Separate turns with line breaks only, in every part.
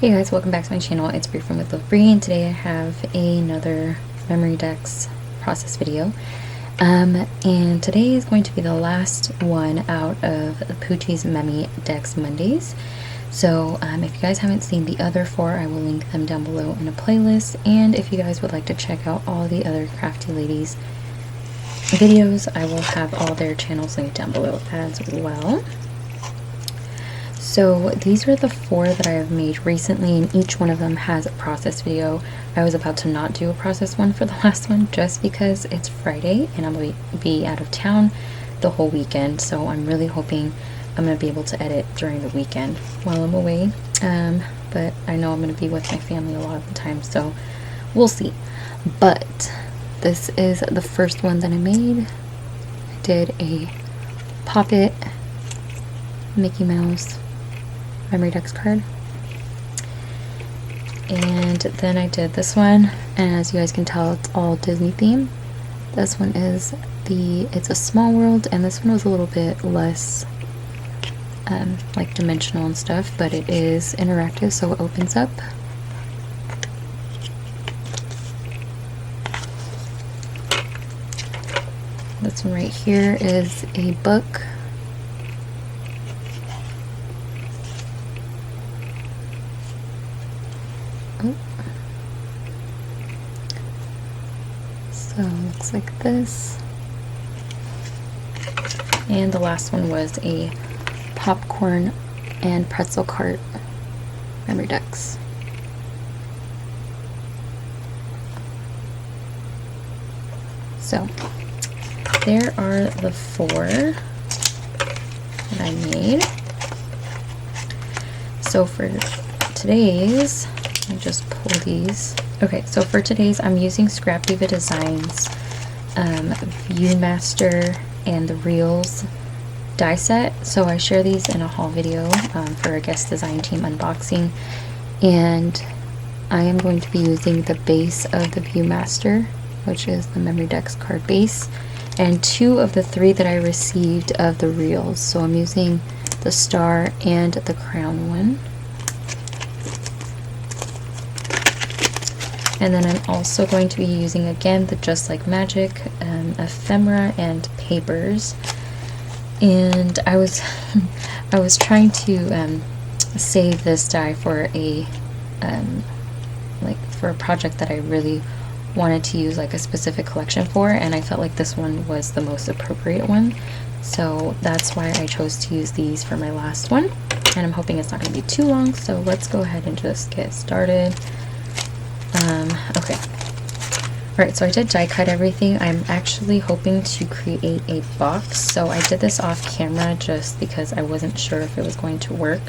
Hey guys, welcome back to my channel. It's Bree from With Love Bree, and today I have another Memorydex process video. And today is going to be the last one out of the Puchys Memy Dex Mondays. So if you guys haven't seen the other four, I will link them down below in a playlist. And if you guys would like to check out all the other crafty ladies videos, I will have all their channels linked down below as well. So these are the four that I have made recently, and each one of them has a process video. I was about to not do a process one for the last one just because it's Friday and I'm going to be out of town the whole weekend. So I'm really hoping I'm going to be able to edit during the weekend while I'm away. But I know I'm going to be with my family a lot of the time, so we'll see. But this is the first one that I made. I did a Pop It Mickey Mouse Memorydex card, and then I did this one, and as you guys can tell, it's all Disney theme. This one is It's a Small World, and this one was a little bit less like dimensional and stuff, but it is interactive, so it opens up. This one right here is a book. So it looks like this. And the last one was a popcorn and pretzel cart Memorydex. So there are the four that I made. So for today's, I just pull these. Okay, so for today's, I'm using Scrapdiva Designs Viewmaster and the Reels die set. So I share these in a haul video for a guest design team unboxing, and I am going to be using the base of the Viewmaster, which is the Memorydex card base, and two of the three that I received of the Reels. So I'm using the star and the crown one. And then I'm also going to be using, again, the Just Like Magic ephemera and papers. And I was I was trying to save this die for a for a project that I really wanted to use like a specific collection for, and I felt like this one was the most appropriate one. So that's why I chose to use these for my last one. And I'm hoping it's not going to be too long, so let's go ahead and just get started. Okay. Alright, so I did die cut everything. I'm actually hoping to create a box. So I did this off camera just because I wasn't sure if it was going to work.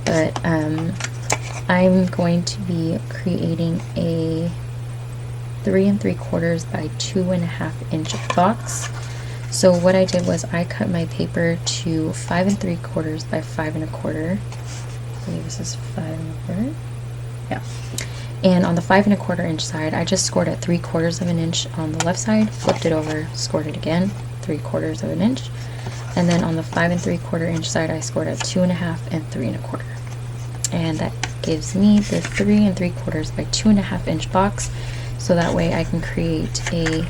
But I'm going to be creating a 3 3/4 by 2.5 inch box. So what I did was I cut my paper to 5 3/4 by 5 1/4. I believe this is 5 1/4. Yeah. And on the 5 1/4 inch side, I just scored at 3/4 of an inch on the left side, flipped it over, scored it again, 3/4 of an inch. And then on the 5 3/4 inch side, I scored at 2.5 and 3 1/4. And that gives me the 3 3/4 by 2.5 inch box. So that way I can create a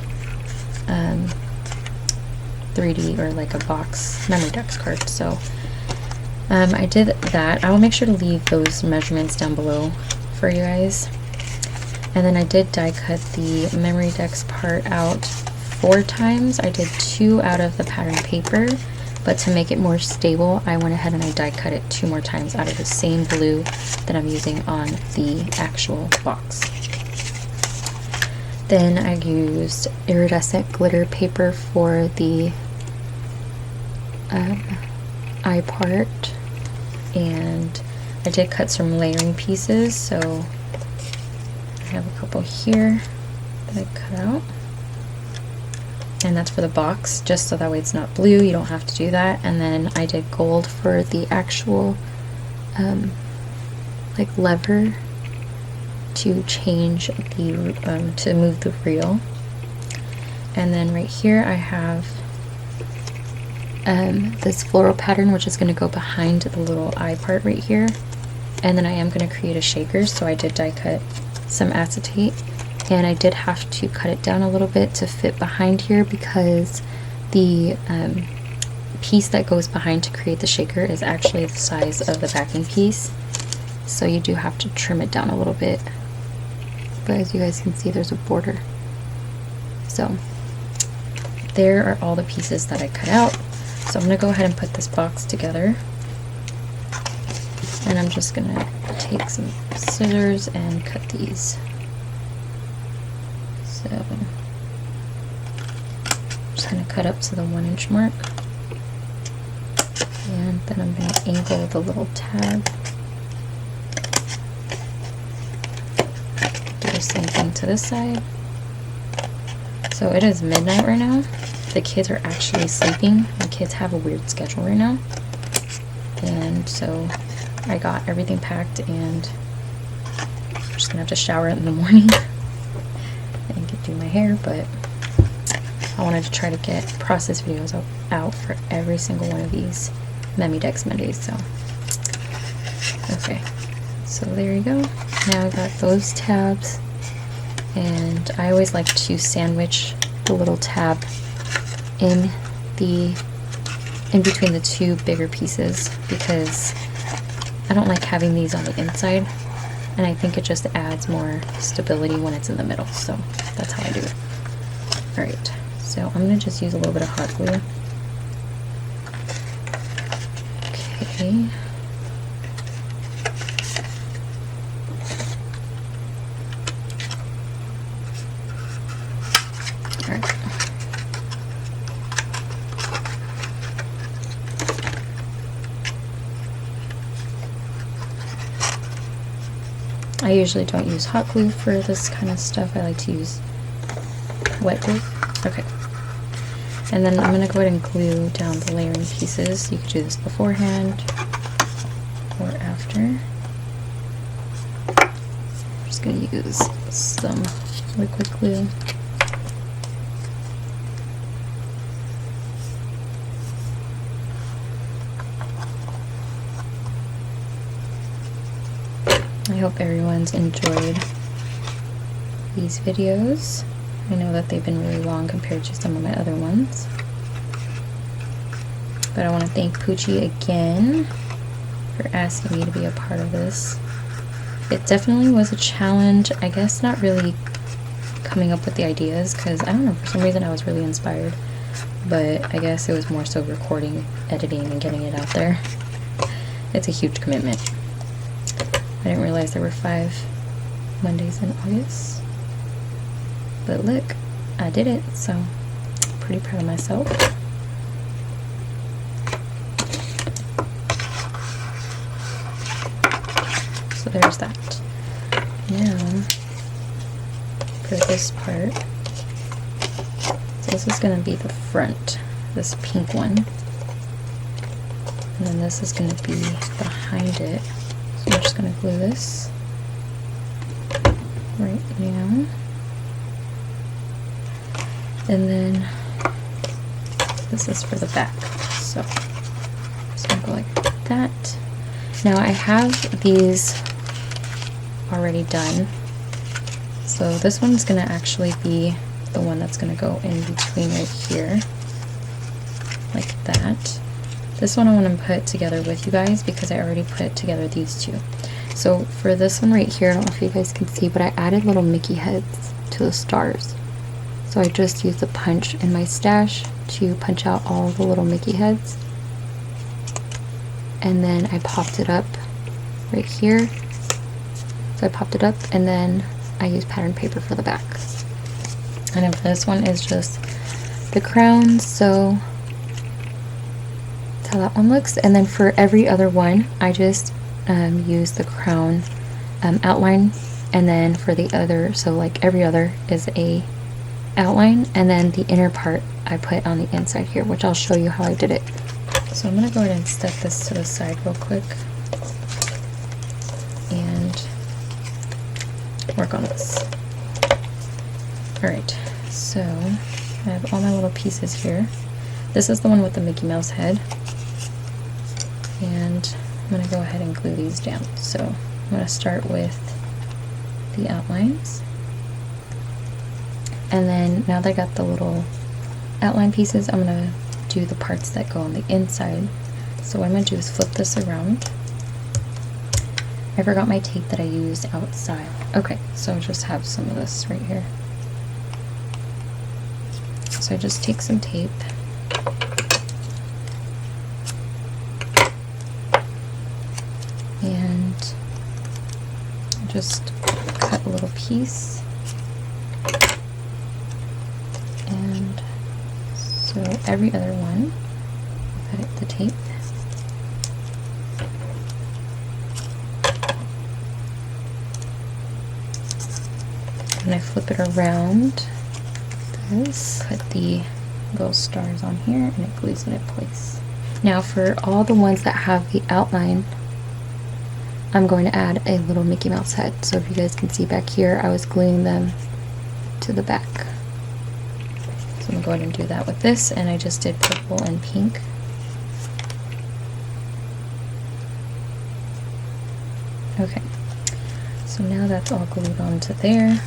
3D or like a box Memorydex card. So I did that. I will make sure to leave those measurements down below for you guys. And then I did die cut the Memorydex part out 4 times. I did 2 out of the pattern paper, but to make it more stable, I went ahead and I die cut it 2 more times out of the same blue that I'm using on the actual box. Then I used iridescent glitter paper for the eye part, and I did cut some layering pieces, so I have a couple here that I cut out, and that's for the box, just so that way it's not blue, you don't have to do that. And then I did gold for the actual like lever to change the to move the reel. And then right here I have this floral pattern, which is going to go behind the little eye part right here, And then I am going to create a shaker, so I did die cut some acetate, and I did have to cut it down a little bit to fit behind here because the piece that goes behind to create the shaker is actually the size of the backing piece, so you do have to trim it down a little bit. But as you guys can see, there's a border. So there are all the pieces that I cut out. So I'm going to go ahead and put this box together, and I'm just going to take some scissors and cut these. So I'm just going to cut up to the 1 inch mark, and then I'm going to angle the little tab. Do the same thing to this side. So it is midnight right now. The kids are actually sleeping. My kids have a weird schedule right now, and so I got everything packed, and I'm just gonna have to shower in the morning and do my hair. But I wanted to try to get process videos out for every single one of these Memorydex Mondays. So okay, so there you go. Now I got those tabs, and I always like to sandwich the little tab in between the two bigger pieces because I don't like having these on the inside, and I think it just adds more stability when it's in the middle. So that's how I do it. Alright, so I'm going to just use a little bit of hot glue. Okay. Alright. I usually don't use hot glue for this kind of stuff. I like to use wet glue. Okay. And then I'm going to go ahead and glue down the layering pieces. You could do this beforehand or after. I'm just going to use some liquid glue. I hope everyone's enjoyed these videos. I know that they've been really long compared to some of my other ones. But I want to thank Puchy again for asking me to be a part of this. It definitely was a challenge. I guess not really coming up with the ideas, because I don't know, for some reason I was really inspired. But I guess it was more so recording, editing, and getting it out there. It's a huge commitment. I didn't realize there were 5 Mondays in August. But look, I did it, so I'm pretty proud of myself. So there's that. Now, for this part, so this is going to be the front, this pink one. And then this is going to be behind it. So I'm just going to glue this right now. And then this is for the back. So just going to go like that. Now I have these already done. So this one's going to actually be the one that's going to go in between right here. Like that. This one I want to put together with you guys because I already put together these two. So for this one right here, I don't know if you guys can see, but I added little Mickey heads to the stars. So I just used the punch in my stash to punch out all the little Mickey heads. And then I popped it up right here. So I popped it up, and then I used pattern paper for the back. And then for this one is just the crown, so that's how that one looks. And then for every other one, I just use the crown outline, and then for the other, so like every other is a outline, and then the inner part I put on the inside here, which I'll show you how I did it. So I'm going to go ahead and step this to the side real quick and work on this. Alright, so I have all my little pieces here. This is the one with the Mickey Mouse head, and I'm going to go ahead and glue these down. So I'm going to start with the outlines. And then now that I got the little outline pieces, I'm going to do the parts that go on the inside. So what I'm going to do is flip this around. I forgot my tape that I used outside. Okay, so I just have some of this right here. So I just take some tape and just cut a little piece, and so every other one, cut the tape. And I flip it around this, put the little stars on here, and it glues it in place. Now for all the ones that have the outline, I'm going to add a little Mickey Mouse head. So if you guys can see back here, I was gluing them to the back. So I'm going to go ahead and do that with this, and I just did purple and pink. Okay, so now that's all glued onto there.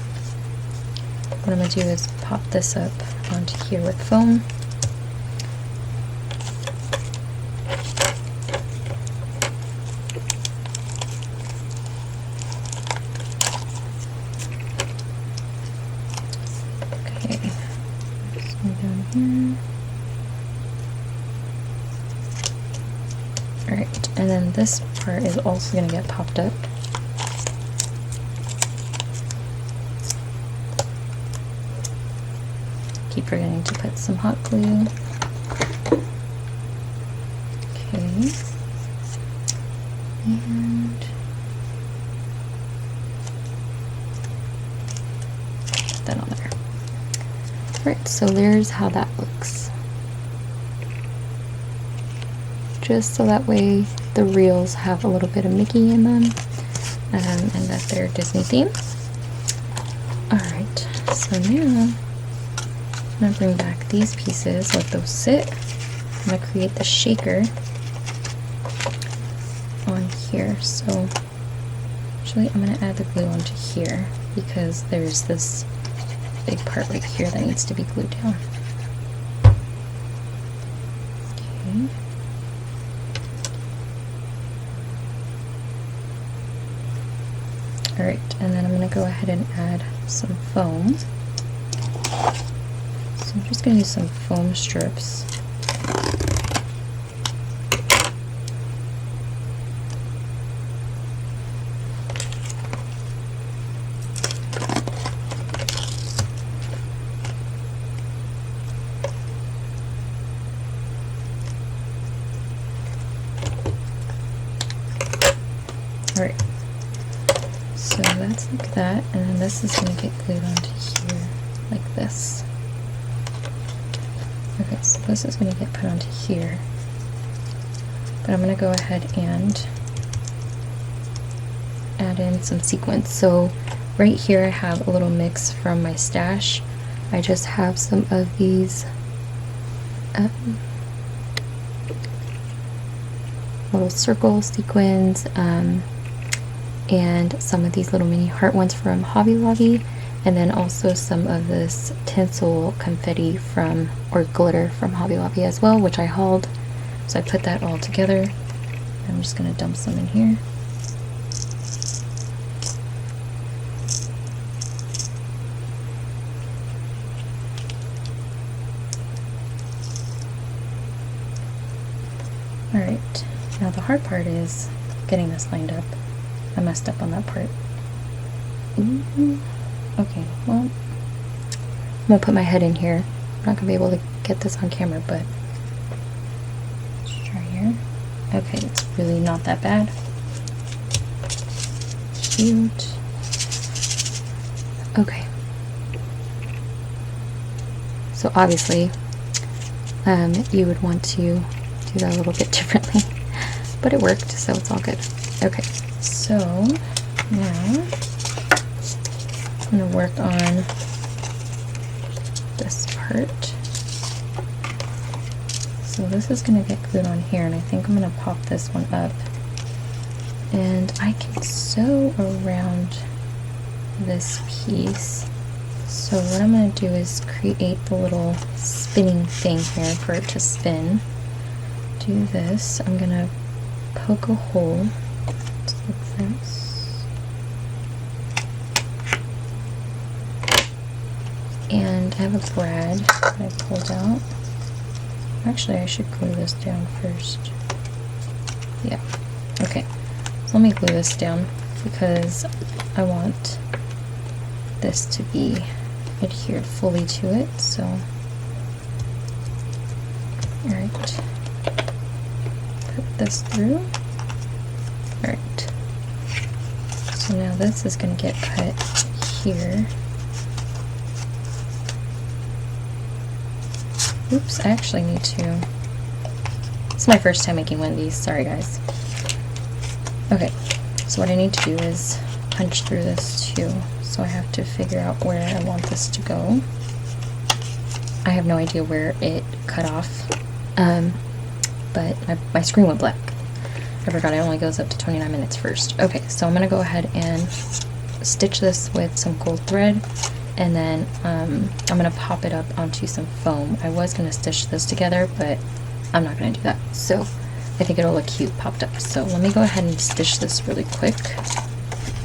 What I'm going to do is pop this up onto here with foam. Okay, just go down here. Alright, and then this part is also going to get popped up. Keep forgetting to put some hot glue. Okay. And put that on there. Alright, so there's how that looks. Just so that way the reels have a little bit of Mickey in them, and that they're Disney themed. Alright, so now I'm going to bring back these pieces, let those sit. I'm going to create the shaker on here. So actually I'm going to add the glue onto here because there's this big part right here that needs to be glued down. Okay. Alright, and then I'm going to go ahead and add some foam. So I'm just going to use some foam strips. Alright, so that's like that, and then this is going to get glued onto here like this. Okay, so this is going to get put onto here, but I'm going to go ahead and add in some sequins. So right here I have a little mix from my stash. I just have some of these little circle sequins, and some of these little mini heart ones from Hobby Lobby, and then also some of this tinsel confetti from, or glitter from Hobby Lobby as well, which I hauled. So I put that all together. I'm just going to dump some in here. Alright, now the hard part is getting this lined up. I messed up on that part. Okay, well, I'm gonna put my head in here. I'm not gonna be able to get this on camera, but let's try here. Okay, it's really not that bad. Cute. Okay. So obviously, you would want to do that a little bit differently, but it worked, so it's all good. Okay, so now I'm going to work on this part. So this is going to get glued on here, and I think I'm going to pop this one up And I can sew around this piece. So what I'm going to do is create the little spinning thing here for it to spin. Do this. I'm going to poke a hole just like this. And I have a brad that I pulled out. Actually, I should glue this down first. Yeah. Okay. So let me glue this down because I want this to be adhered fully to it. So, alright. Put this through. Alright. So now this is going to get cut here. Oops, I actually need to... It's my first time making one of these, sorry guys. Okay, so what I need to do is punch through this too. So I have to figure out where I want this to go. I have no idea where it cut off, but my screen went black. I forgot it only goes up to 29 minutes first. Okay, so I'm going to go ahead and stitch this with some gold thread. And then I'm going to pop it up onto some foam. I was going to stitch this together, but I'm not going to do that. So I think it'll look cute popped up. So let me go ahead and stitch this really quick.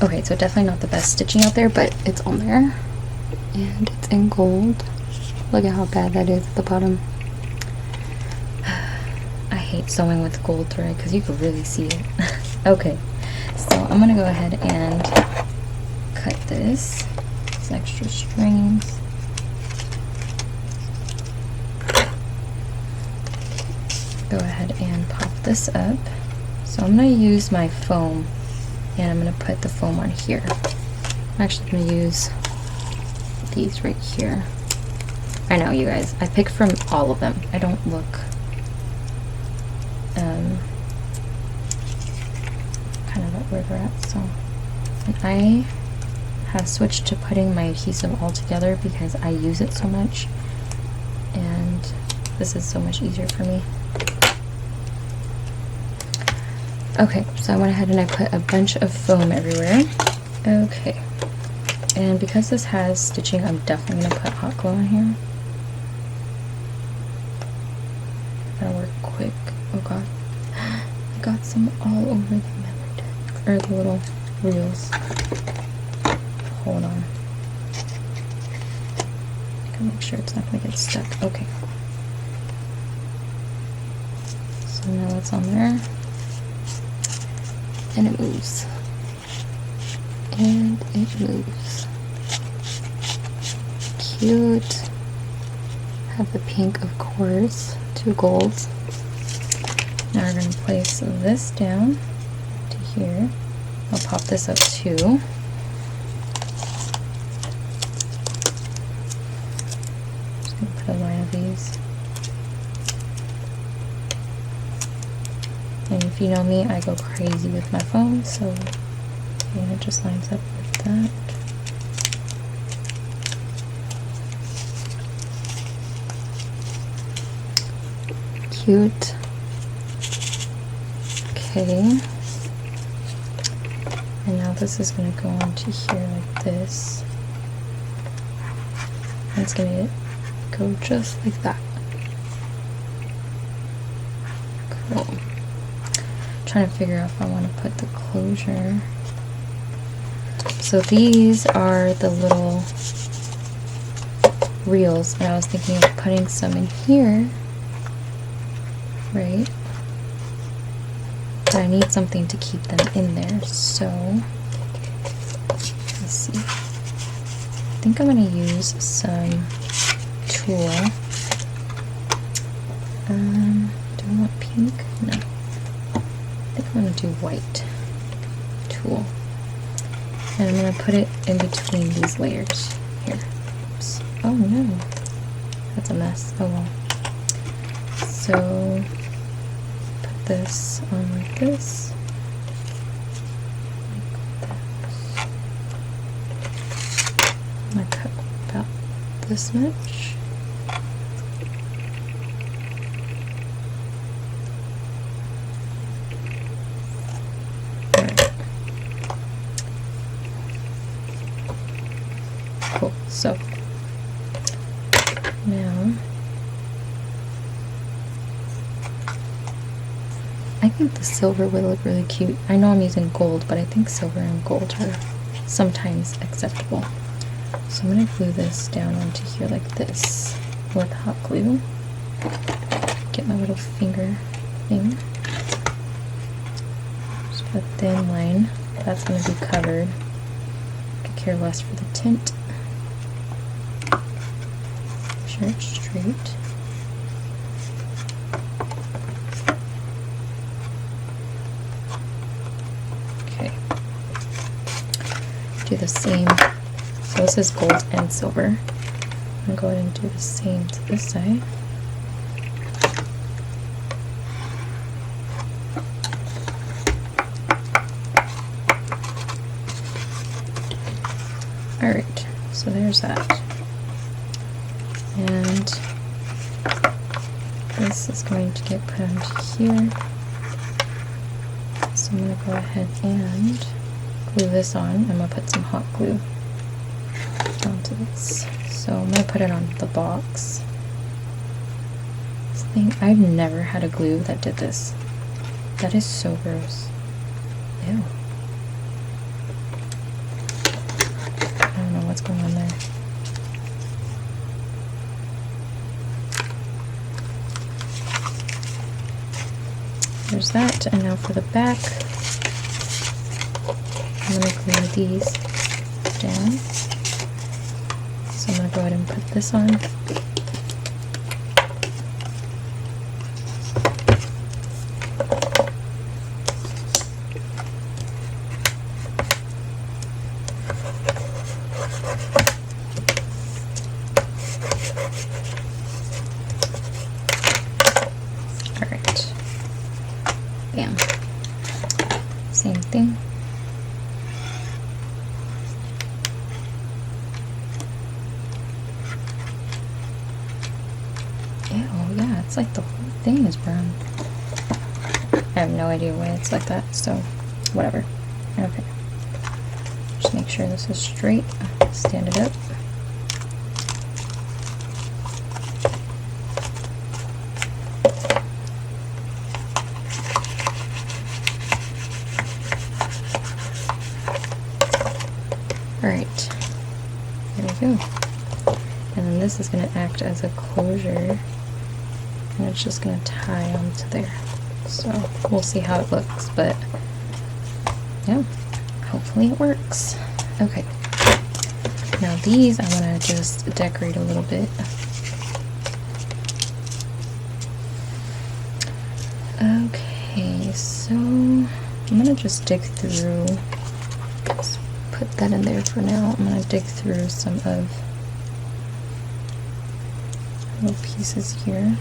Okay, so definitely not the best stitching out there, but it's on there. And it's in gold. Look at how bad that is at the bottom. I hate sewing with gold thread because you can really see it. Okay, so I'm going to go ahead and cut this. Extra strings. Go ahead and pop this up. So I'm going to use my foam and I'm going to put the foam on here. I'm actually going to use these right here. I know, you guys, I picked from all of them. I don't look kind of at where they're at. So, and I have switched to putting my adhesive all together because I use it so much and this is so much easier for me. Okay, so I went ahead and I put a bunch of foam everywhere. Okay, and because this has stitching, I'm definitely going to put hot glue on here. Gotta work quick. Oh god, I got some all over the Memorydex, or the little reels. Hold on. I can make sure it's not going to get stuck. Okay. So now it's on there. And it moves. And it moves. Cute. Have the pink, of course. 2 golds. Now we're going to place this down to here. I'll pop this up too. Put a line of these. And if you know me, I go crazy with my phone, so it just lines up with that. Cute. Okay. And now this is going to go onto here like this. And it's going to go just like that. Cool. Trying to figure out if I want to put the closure. So these are the little reels, and I was thinking of putting some in here, right? But I need something to keep them in there, so let's see. I think I'm going to use some tulle. Do I want pink? No. I think I'm going to do white tulle. And I'm going to put it in between these layers here. Oops. Oh no. That's a mess. Oh well. So, put this on like this. I'm going to cut about this much. Alright. Cool. So now I think the silver would look really cute. I know I'm using gold, but I think silver and gold are sometimes acceptable. So I'm going to glue this down onto here like this with hot glue. Get my little finger thing. Just put a thin line. That's going to be covered. Could care less for the tint. Make sure it's straight. Do the same. So this is gold and silver. I'm gonna go ahead and do the same to this side. Alright, so there's that. And this is going to get put onto here. So I'm gonna go ahead and glue this on. I'm going to put some hot glue onto this. So I'm going to put it on the box. This thing, I've never had a glue that did this. That is so gross. Ew. I don't know what's going on there. There's that, and now for the back. I'm going to glue these down. So I'm going to go ahead and put this on. Alright. Bam. Same thing. It's like the whole thing is brown. I have no idea why it's like that, so whatever. Okay. Just make sure this is straight. Stand it up. Alright. There we go. And then this is going to act as a closure. And it's just going to tie onto there. So we'll see how it looks, but yeah, hopefully it works. Okay, now these I want to just decorate a little bit. Okay, so I'm going to just dig through, let's put that in there for now. I'm going to dig through some of the little pieces here.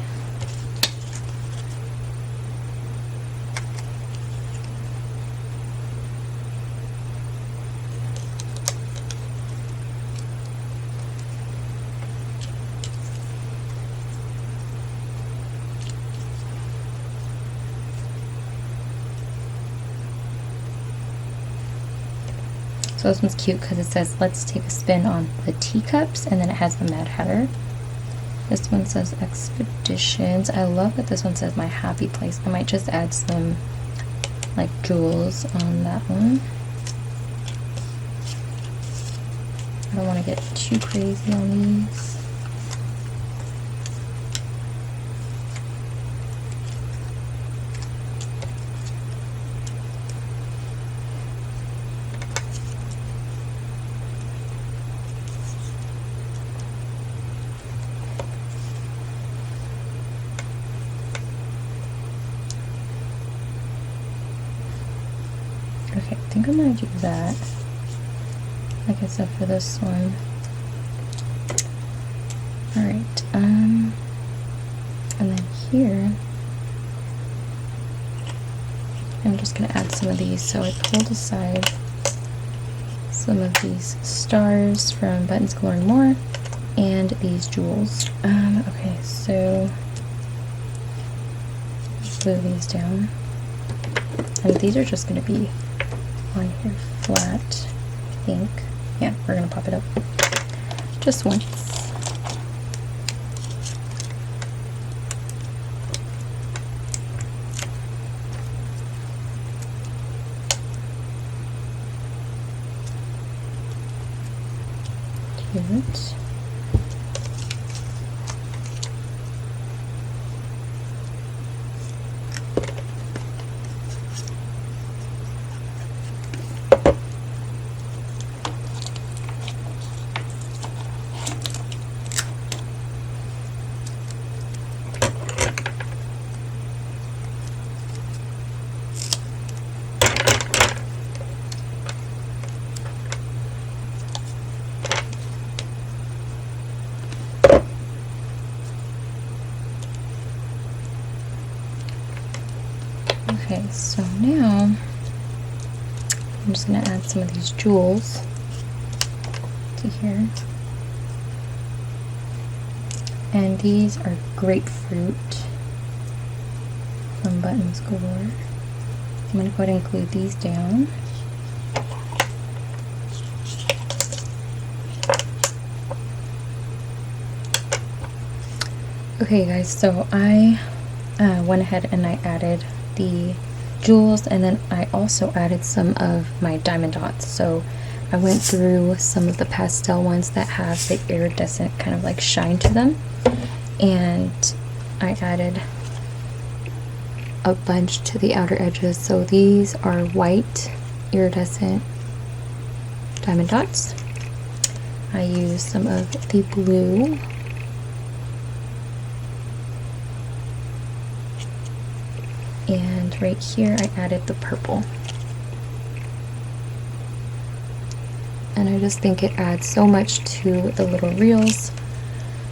So this one's cute because it says, let's take a spin on the teacups, and then it has the Mad Hatter. This one says expeditions. I love that this one says my happy place. I might just add some like jewels on that one. I don't want to get too crazy on these. Okay, I think I'm gonna do that. Like I said, for this one. Alright, and then here, I'm just gonna add some of these. So I pulled aside some of these stars from Buttons Galore More and these jewels. Okay, so glue these down. And these are just gonna be on here flat, I think. Yeah, we're gonna pop it up. just once. Cute. Okay, so now I'm just going to add some of these jewels to here. And these are grapefruit from Buttons Galore. I'm going to go ahead and glue these down. Okay guys, so I went ahead and I added the jewels, and then I also added some of my diamond dots. So I went through some of the pastel ones that have the iridescent kind of like shine to them, and I added a bunch to the outer edges. So these are white iridescent diamond dots. I used some of the blue, and right here I added the purple. And I just think it adds so much to the little reels.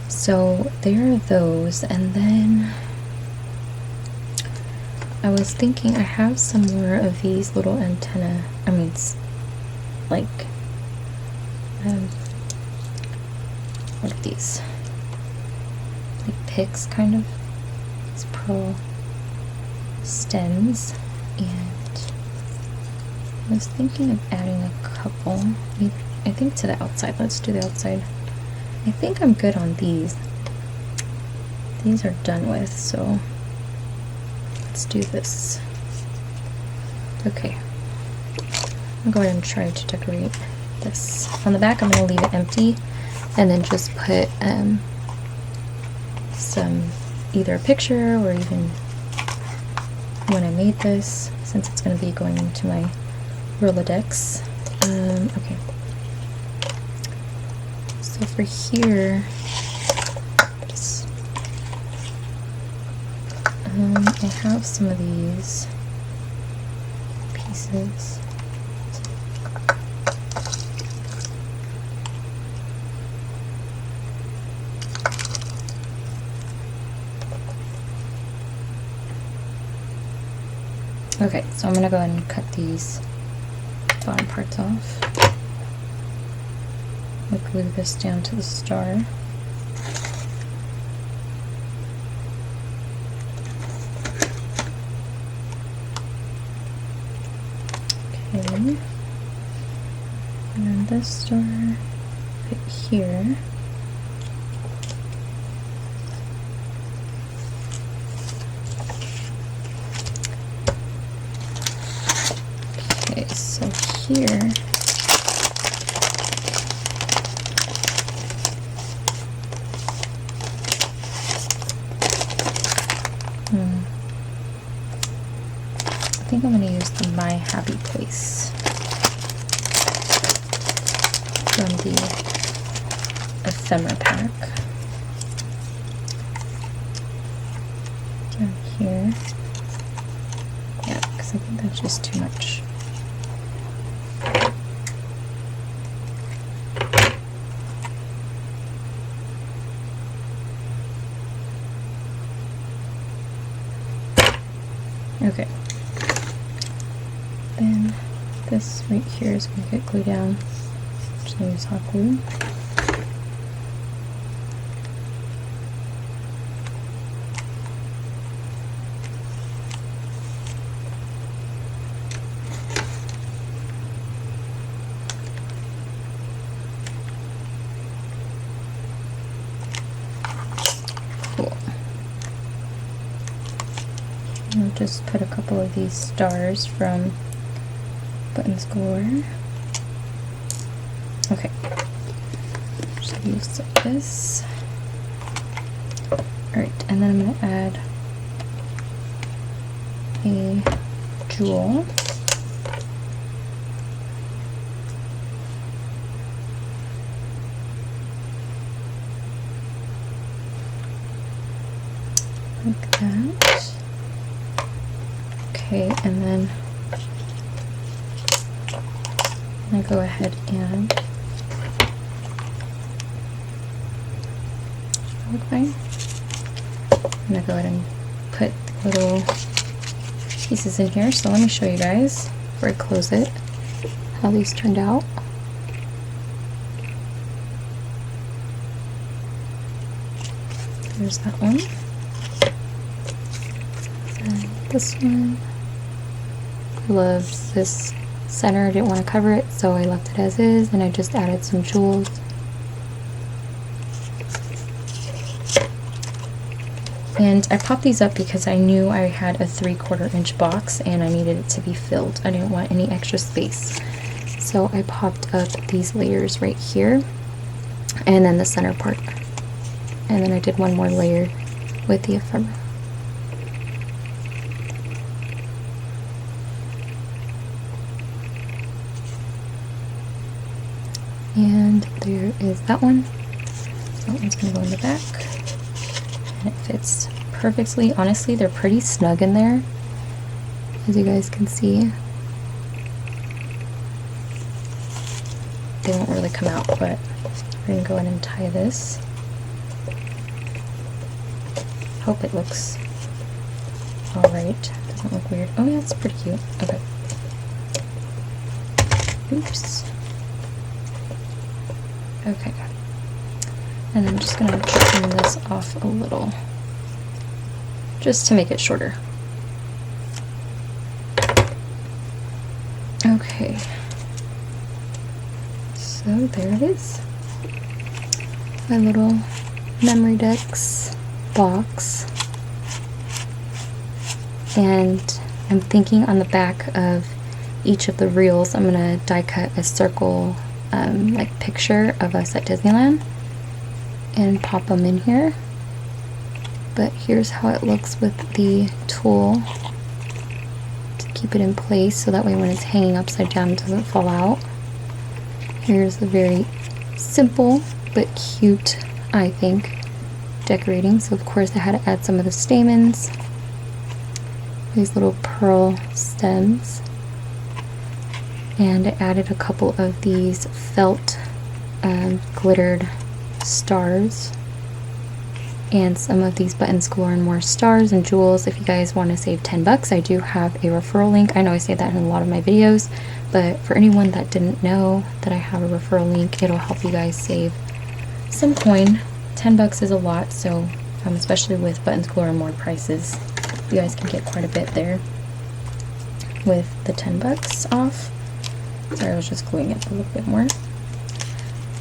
So there are those, and then I was thinking I have some more of these little antenna, I mean like what are these, like picks kind of, these pearl stems, and I was thinking of adding a couple, I think to the outside. Let's do the outside. I think I'm good on these. These are done with, so let's do this. Okay, I'll go ahead and try to decorate this. On the back I'm going to leave it empty and then just put some, either a picture or even when I made this, since it's going to be going into my Rolodex. Okay, so for here, just I have some of these pieces. Okay, so I'm going to go ahead and cut these bottom parts off. I'll glue this down to the star. Okay, and then this star right here. Okay, so here I think I'm going to use the My Happy Place from the ephemera pack. Down here. Yeah, because I think that's just too much. Okay. Then this right here is going to get glued down. Just going to use hot glue. I'll just put a couple of these stars from Buttons Galore. Okay, just use this. Alright, and then I'm going to add a jewel. Like that. Okay, and then I'm going to go ahead and look fine. I'm going to go ahead and put little pieces in here. So let me show you guys before I close it how these turned out. There's that one. And this one. I loved this center. I didn't want to cover it, so I left it as is, and I just added some jewels. And I popped these up because I knew I had a 3/4 inch box and I needed it to be filled. I didn't want any extra space. So I popped up these layers right here and then the center part. And then I did one more layer with the ephemera. And there is that one. That one's going to go in the back. And it fits perfectly. Honestly, they're pretty snug in there, as you guys can see. They won't really come out, but we're going to go ahead and tie this. Hope it looks alright. Doesn't look weird. Oh yeah, it's pretty cute. Okay. Oops. Okay. And I'm just going to trim this off a little, just to make it shorter. Okay. So there it is. My little Memorydex box. And I'm thinking on the back of each of the reels, I'm going to die cut a circle like picture of us at Disneyland and pop them in here. But here's how it looks with the tool to keep it in place, so that way when it's hanging upside down it doesn't fall out. Here's the very simple but cute, I think, decorating. So of course I had to add some of the stamens, these little pearl stems, and I added a couple of these felt glittered stars, and some of these Buttons Galore and more stars and jewels. If you guys want to save 10 bucks, I do have a referral link. I know I say that in a lot of my videos, but for anyone that didn't know that I have a referral link, it'll help you guys save some coin. 10 bucks is a lot, so especially with Buttons Galore and more prices, you guys can get quite a bit there with the 10 bucks off. Sorry, I was just gluing it a little bit more.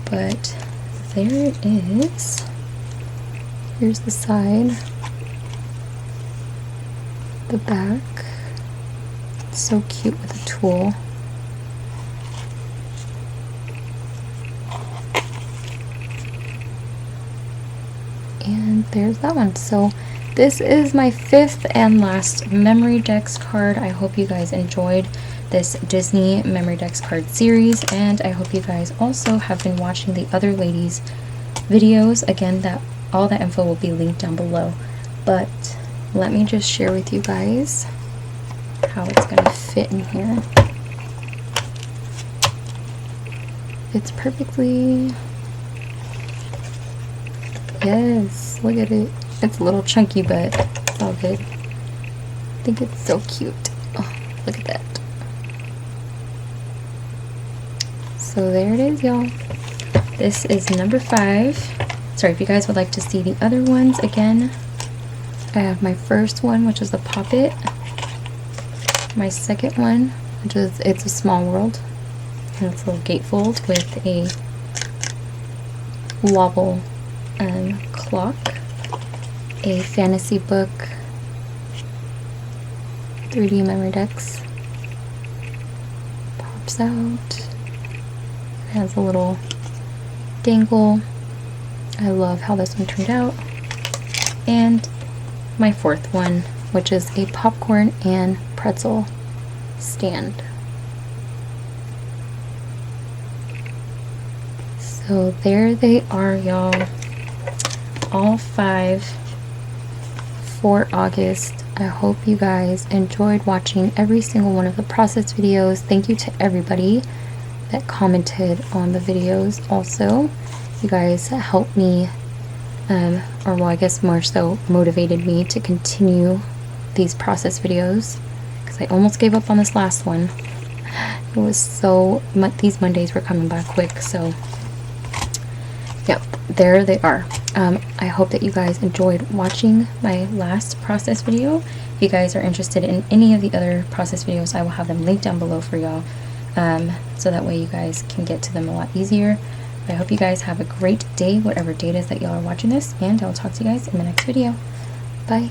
But there it is. Here's the side, the back. It's so cute with a tool. And there's that one. So this is my 5th and last Memorydex card. I hope you guys enjoyed this Disney Memorydex card series, and I hope you guys also have been watching the other ladies' videos. Again, all that info will be linked down below, but let me just share with you guys how it's going to fit in here. It's perfectly, yes, look at it. It's a little chunky, but it's all good. I think it's so cute. Oh, look at that. So there it is, y'all. This is number 5. Sorry, if you guys would like to see the other ones, again, I have my first one, which is the Poppet. My second one, which is It's a Small World. And it's a little gatefold with a wobble clock. A fantasy book 3D Memorydex pops out. It has a little dangle. I love how this one turned out. And my fourth one, which is a popcorn and pretzel stand. So there they are, y'all. All 5 for August. I hope you guys enjoyed watching every single one of the process videos. Thank you to everybody that commented on the videos also. You guys helped me, or well, I guess more so motivated me to continue these process videos, because I almost gave up on this last one. It was so, these Mondays were coming by quick, so yep, there they are. I hope that you guys enjoyed watching my last process video. If you guys are interested in any of the other process videos, I will have them linked down below for y'all, so that way you guys can get to them a lot easier. I hope you guys have a great day, whatever day it is that y'all are watching this, and I'll talk to you guys in the next video. Bye.